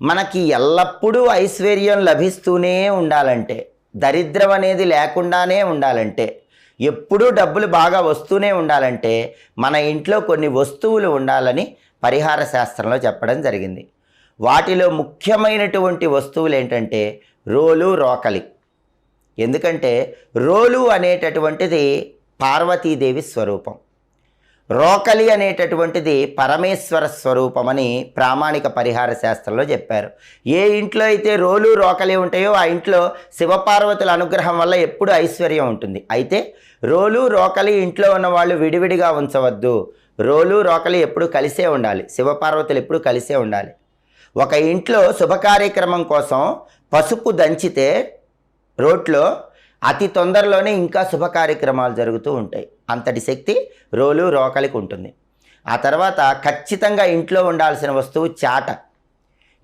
మనకి ఎల్లప్పుడూ ఐశ్వర్యం లభిస్తూనే ఉండాలంటే, దరిద్రం అనేది లేకుండానే ఉండాలంటే, ఎప్పుడూ డబ్బులు బాగా వస్తూనే ఉండాలంటే మన ఇంట్లో కొన్ని వస్తువులు ఉండాలని పరిహార శాస్త్రంలో చెప్పడం జరిగింది. వాటిలో ముఖ్యమైనటువంటి వస్తువులు ఏంటంటే రోలు, రోకలి. ఎందుకంటే రోలు అనేటటువంటిది పార్వతీదేవి స్వరూపం, రోకలి అనేటటువంటిది పరమేశ్వర స్వరూపమని ప్రామాణిక పరిహార శాస్త్రంలో చెప్పారు. ఏ ఇంట్లో అయితే రోలు, రోకలి ఉంటాయో ఆ ఇంట్లో శివపార్వతుల అనుగ్రహం వల్ల ఎప్పుడు ఐశ్వర్యం ఉంటుంది. అయితే రోలు, రోకలి ఇంట్లో ఉన్న వాళ్ళు విడివిడిగా ఉంచవద్దు. రోలు, రోకలి ఎప్పుడు కలిసే ఉండాలి, శివపార్వతులు ఎప్పుడు కలిసే ఉండాలి. ఒక ఇంట్లో శుభకార్యక్రమం కోసం పసుపు దంచితే రోట్లో అతి తొందరలోనే ఇంకా శుభ కార్యక్రమాలు జరుగుతూ ఉంటాయి. అంతటి శక్తి రోలు, రోకలికి ఉంటుంది. ఆ తర్వాత ఖచ్చితంగా ఇంట్లో ఉండాల్సిన వస్తువు చాట.